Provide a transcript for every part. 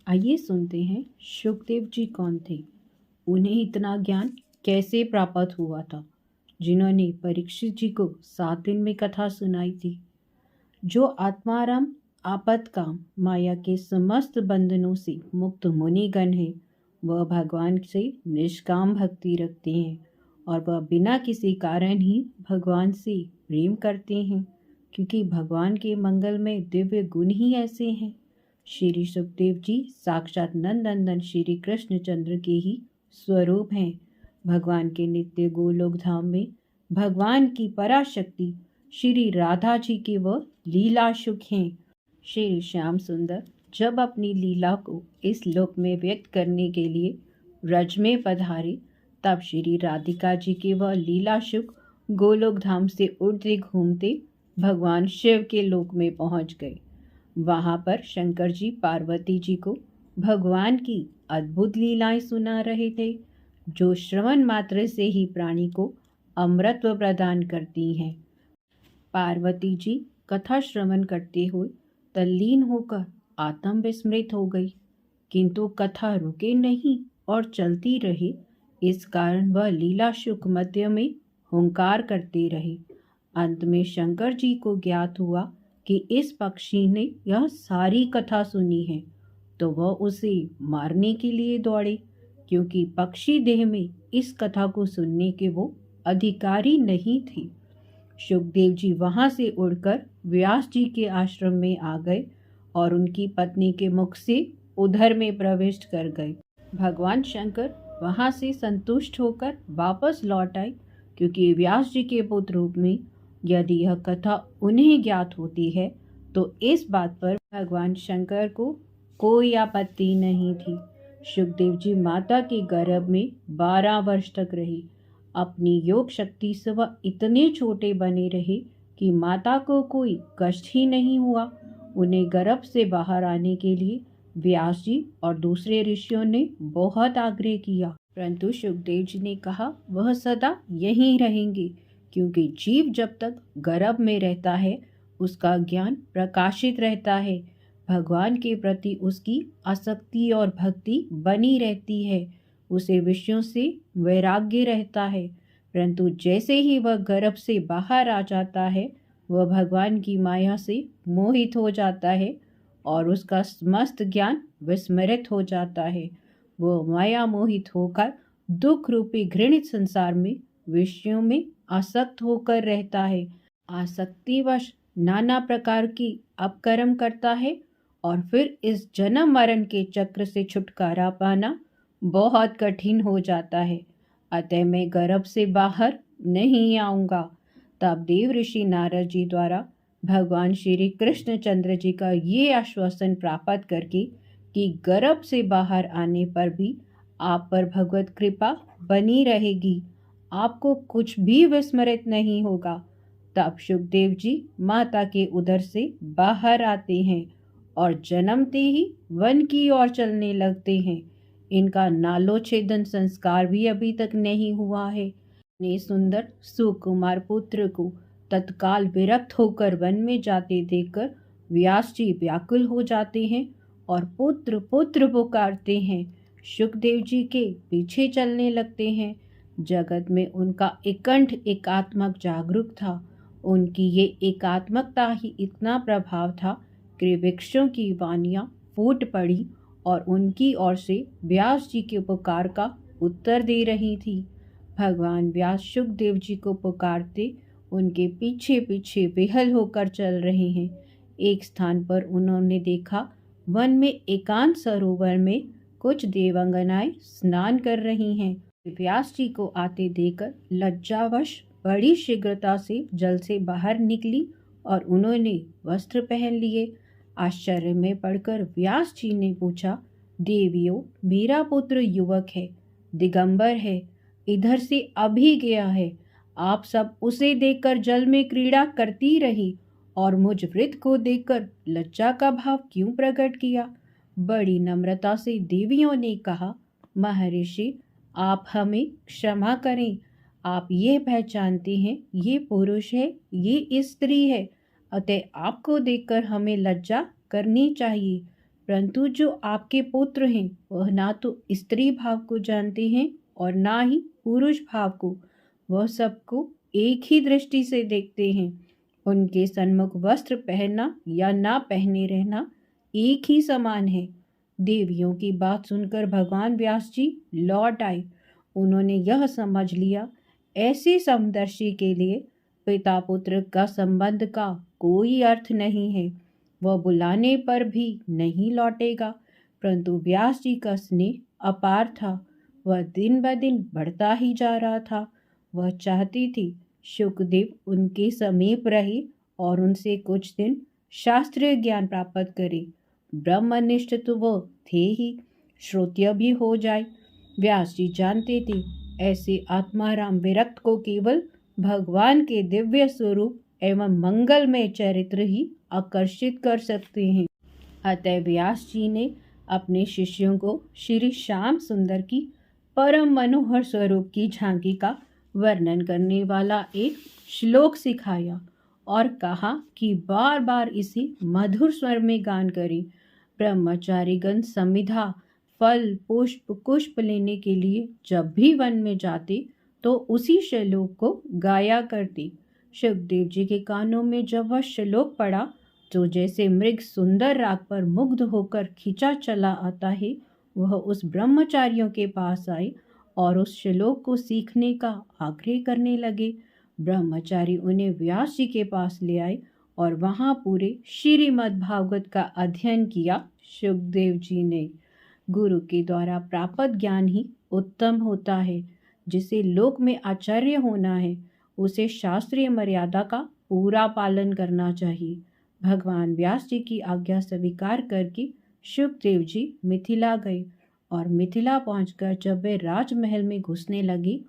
आइए सुनते हैं शुकदेव जी कौन थे। उन्हें इतना ज्ञान कैसे प्राप्त हुआ था, जिन्होंने परीक्षित जी को 7 दिन में कथा सुनाई थी। जो आत्माराम आपतकाम माया के समस्त बंधनों से मुक्त मुनिगण हैं, वह भगवान से निष्काम भक्ति रखते हैं और वह बिना किसी कारण ही भगवान से प्रेम करते हैं, क्योंकि भगवान के मंगल में दिव्य गुण ही ऐसे हैं। श्री सुखदेव जी साक्षात नंदनंदन श्री कृष्णचंद्र के ही स्वरूप हैं। भगवान के नित्य गोलोक धाम में भगवान की पराशक्ति श्री राधा जी के वह लीला सुख हैं। श्री श्याम सुंदर जब अपनी लीला को इस लोक में व्यक्त करने के लिए ब्रज में पधारे, तब श्री राधिका जी के वह लीला सुख गोलोक धाम से उड़ते घूमते भगवान शिव के लोक में पहुंच गए। वहां पर शंकर जी पार्वती जी को भगवान की अद्भुत लीलाएं सुना रहे थे, जो श्रवण मात्र से ही प्राणी को अमृतत्व प्रदान करती हैं। पार्वती जी कथा श्रवण करते हुए तल्लीन होकर आत्म विस्मृत हो गई, किंतु कथा रुके नहीं और चलती रही। इस कारण वह लीला सुख मध्य में हुंकार करते रहे। अंत में शंकर जी को ज्ञात हुआ कि इस पक्षी ने यह सारी कथा सुनी है, तो वह उसे मारने के लिए दौड़े, क्योंकि पक्षी देह में इस कथा को सुनने के वो अधिकारी नहीं थे। सुखदेव जी वहां से उड़कर व्यास जी के आश्रम में आ गए और उनकी पत्नी के मुख से उधर में प्रविष्ट कर गए। भगवान शंकर वहां से संतुष्ट होकर वापस लौट आए, क्योंकि व्यास जी के पुत्र रूप में यदि यह कथा उन्हें ज्ञात होती है तो इस बात पर भगवान शंकर को कोई आपत्ति नहीं थी। सुखदेव जी माता के गर्भ में 12 वर्ष तक रहे। अपनी योग शक्ति से वह इतने छोटे बने रहे कि माता को कोई कष्ट ही नहीं हुआ। उन्हें गर्भ से बाहर आने के लिए व्यास जी और दूसरे ऋषियों ने बहुत आग्रह किया, परंतु सुखदेव जी ने कहा वह सदा यहीं रहेंगे, क्योंकि जीव जब तक गर्भ में रहता है उसका ज्ञान प्रकाशित रहता है, भगवान के प्रति उसकी आसक्ति और भक्ति बनी रहती है, उसे विषयों से वैराग्य रहता है। परंतु जैसे ही वह गर्भ से बाहर आ जाता है, वह भगवान की माया से मोहित हो जाता है और उसका समस्त ज्ञान विस्मृत हो जाता है। वो माया मोहित होकर दुख रूपी घृणित संसार में विषयों में आसक्त होकर रहता है। आसक्तिवश नाना प्रकार की अपकर्म करता है और फिर इस जन्म मरण के चक्र से छुटकारा पाना बहुत कठिन हो जाता है। अतः मैं गर्भ से बाहर नहीं आऊंगा। तब देव ऋषि नारद जी द्वारा भगवान श्री कृष्णचंद्र जी का ये आश्वासन प्राप्त करके कि गर्भ से बाहर आने पर भी आप पर भगवत कृपा बनी रहेगी, आपको कुछ भी विस्मृत नहीं होगा, तब सुखदेव जी माता के उदर से बाहर आते हैं और जन्मते ही वन की ओर चलने लगते हैं। इनका नालोच्छेदन संस्कार भी अभी तक नहीं हुआ है। ने सुंदर सुकुमार पुत्र को तत्काल विरक्त होकर वन में जाते देखकर व्यास जी व्याकुल हो जाते हैं और पुत्र पुत्र पुकारते हैं। सुखदेव जी के पीछे चलने लगते हैं। जगत में उनका एकंठ एकात्मक जागरूक था। उनकी ये एकात्मकता ही इतना प्रभाव था कि वृक्षों की वानियां फूट पड़ी और उनकी ओर से व्यास जी के पुकार का उत्तर दे रही थी। भगवान व्यास सुखदेव जी को पुकारते उनके पीछे पीछे बेहल होकर चल रहे हैं। एक स्थान पर उन्होंने देखा, वन में एकांत सरोवर में कुछ देवांगनाएं स्नान कर रही हैं। व्यास जी को आते देखकर लज्जावश बड़ी शीघ्रता से जल से बाहर निकली और उन्होंने वस्त्र पहन लिए। आश्चर्य में पड़कर व्यास जी ने पूछा, देवियों, मेरा पुत्र युवक है, दिगंबर है, इधर से अभी गया है। आप सब उसे देखकर जल में क्रीड़ा करती रही और मुझ वृद्ध को देखकर लज्जा का भाव क्यों प्रकट किया? बड़ी नम्रता से देवियों ने कहा, महर्षि, आप हमें क्षमा करें। आप ये पहचानते हैं ये पुरुष है, ये स्त्री है, अतः आपको देखकर हमें लज्जा करनी चाहिए, परंतु जो आपके पुत्र हैं वह ना तो स्त्री भाव को जानते हैं और ना ही पुरुष भाव को। वह सबको एक ही दृष्टि से देखते हैं। उनके सन्मुख वस्त्र पहनना या ना पहने रहना एक ही समान है। देवियों की बात सुनकर भगवान व्यास जी लौट आए। उन्होंने यह समझ लिया, ऐसे समदर्शी के लिए पिता पुत्र का संबंध का कोई अर्थ नहीं है। वह बुलाने पर भी नहीं लौटेगा। परंतु व्यास जी का स्नेह अपार था। वह दिन ब दिन बढ़ता ही जा रहा था। वह चाहती थी शुकदेव उनके समीप रहे और उनसे कुछ दिन शास्त्रीय ज्ञान प्राप्त करे। ब्रह्मनिष्ठ तो वह थे ही, श्रोत्य भी हो जाए। व्यास जी जानते थे ऐसे आत्माराम विरक्त को केवल भगवान के दिव्य स्वरूप एवं मंगलमय चरित्र ही आकर्षित कर सकते हैं। अतः व्यास जी ने अपने शिष्यों को श्री श्याम सुंदर की परम मनोहर स्वरूप की झांकी का वर्णन करने वाला एक श्लोक सिखाया और कहा कि बार बार इसे मधुर स्वर में गान करें। ब्रह्मचारीगण समिधा फल पुष्प पुष्प लेने के लिए जब भी वन में जाते तो उसी श्लोक को गाया करते। सुखदेव जी के कानों में जब वह श्लोक पड़ा तो जैसे मृग सुंदर राग पर मुग्ध होकर खींचा चला आता है, वह उस ब्रह्मचारियों के पास आए और उस श्लोक को सीखने का आग्रह करने लगे। ब्रह्मचारी उन्हें व्यास जी के पास ले आए और वहां पूरे श्रीमद् भागवत का अध्ययन किया। सुखदेव जी ने गुरु के द्वारा प्राप्त ज्ञान ही उत्तम होता है। जिसे लोक में आचार्य होना है उसे शास्त्रीय मर्यादा का पूरा पालन करना चाहिए। भगवान व्यास जी की आज्ञा स्वीकार करके सुखदेव जी मिथिला गए और मिथिला पहुंचकर जब वे राजमहल में घुसने लगे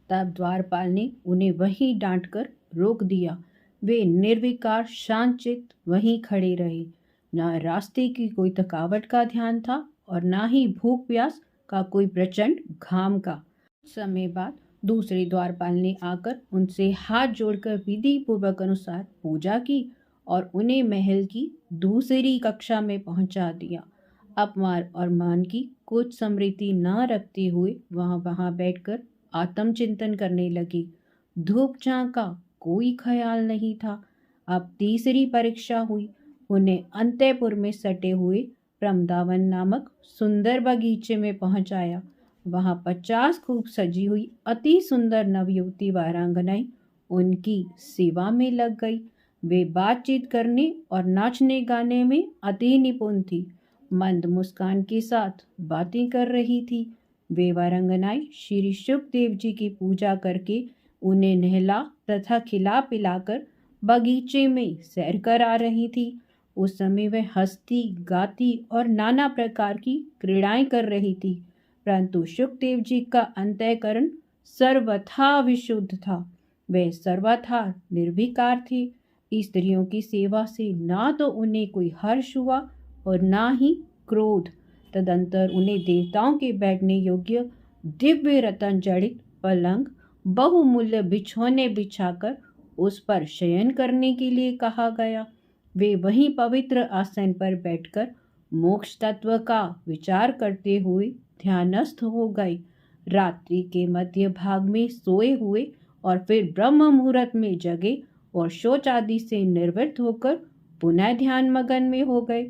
तब द्वारपाल ने उन्हें वहीं डांटकर रोक दिया। वे निर्विकार शांतचित्त वहीं खड़े रहे। न रास्ते की कोई थकावट का ध्यान था और ना ही भूख प्यास का कोई प्रचंड घाम का। समय बाद दूसरे द्वारपाल ने आकर उनसे हाथ जोड़कर विधि पूर्वक अनुसार पूजा की और उन्हें महल की दूसरी कक्षा में पहुंचा दिया। अपमान और मान की कुछ स्मृति न रखते हुए वहां बैठकर आत्मचिंतन करने लगी। धूप छांव का कोई ख्याल नहीं था। अब तीसरी परीक्षा हुई। उन्हें अंतःपुर में सटे हुए प्रमदावन नामक सुंदर बगीचे में पहुंचाया। वहां 50 खूब सजी हुई अति सुंदर नवयुवती वारांगनाएं उनकी सेवा में लग गई। वे बातचीत करने और नाचने गाने में अति निपुण थी। मंद मुस्कान के साथ बातें कर रही थी। वे वारांगनाएं श्री सुखदेव जी की पूजा करके उन्हें नहला तथा खिला पिलाकर बगीचे में सैर कर आ रही थी। उस समय वह हंसती गाती और नाना प्रकार की क्रीड़ाएं कर रही थी। परंतु सुखदेव जी का अंतःकरण सर्वथा विशुद्ध था। वे सर्वथा निर्विकार थे। स्त्रियों की सेवा से ना तो उन्हें कोई हर्ष हुआ और ना ही क्रोध। तदंतर उन्हें देवताओं के बैठने योग्य दिव्य रतन जड़ित पलंग बहुमूल्य बिछौने बिछाकर उस पर शयन करने के लिए कहा गया। वे वहीं पवित्र आसन पर बैठकर मोक्ष तत्व का विचार करते हुए ध्यानस्थ हो गए। रात्रि के मध्य भाग में सोए हुए और फिर ब्रह्म मुहूर्त में जगे और शौच आदि से निवृत्त होकर पुनः ध्यान मगन में हो गए।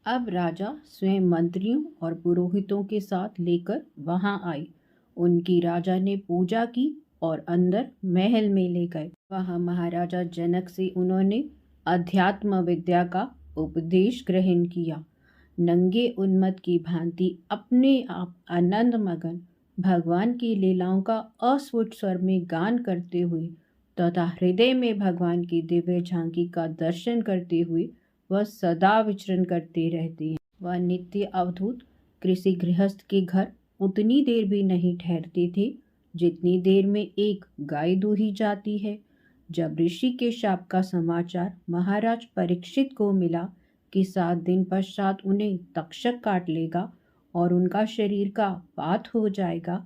अब राजा स्वयं मंत्रियों और पुरोहितों के साथ लेकर वहां आए। उनकी राजा ने पूजा की और अंदर महल में ले गए। वहां महाराजा जनक से उन्होंने अध्यात्म विद्या का उपदेश ग्रहण किया। नंगे उन्मत्त की भांति अपने आप आनंद मगन भगवान की लीलाओं का अस्फुट स्वर में गान करते हुए तथा हृदय में भगवान की दिव्य झांकी का दर्शन करते हुए वह सदा विचरण करते रहते हैं। वह नित्य अवधूत कृषि गृहस्थ के घर उतनी देर भी नहीं ठहरते थे जितनी देर में एक गाय दूही जाती है। जब ऋषि के शाप का समाचार महाराज परीक्षित को मिला कि 7 दिन पश्चात उन्हें तक्षक काट लेगा और उनका शरीर का पात हो जाएगा,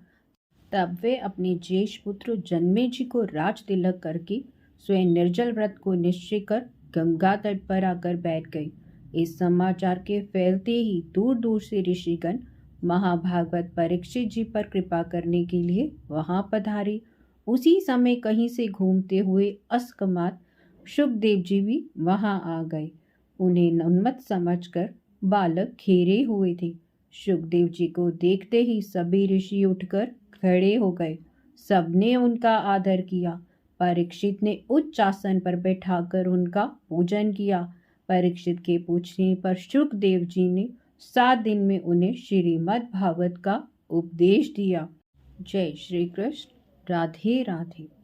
तब वे अपने ज्येष्ठ पुत्र जन्मेजय को राज तिलक करके स्वयं निर्जल व्रत को निश्चय कर गंगा तट पर आकर बैठ गए। इस समाचार के फैलते ही दूर दूर से ऋषिगण महाभागवत परीक्षित जी पर कृपा करने के लिए वहां पधारे। उसी समय कहीं से घूमते हुए अस्कमात शुकदेव जी भी वहां आ गए। उन्हें उन्मत्त समझकर बालक घेरे हुए थे। शुकदेव जी को देखते ही सभी ऋषि उठकर खड़े हो गए। सबने उनका आदर किया। परीक्षित ने उच्च आसन पर बैठाकर उनका पूजन किया। परीक्षित के पूछने पर शुकदेव जी ने 7 दिन में उन्हें श्रीमद् भागवत का उपदेश दिया। जय श्री कृष्ण। राधे राधे।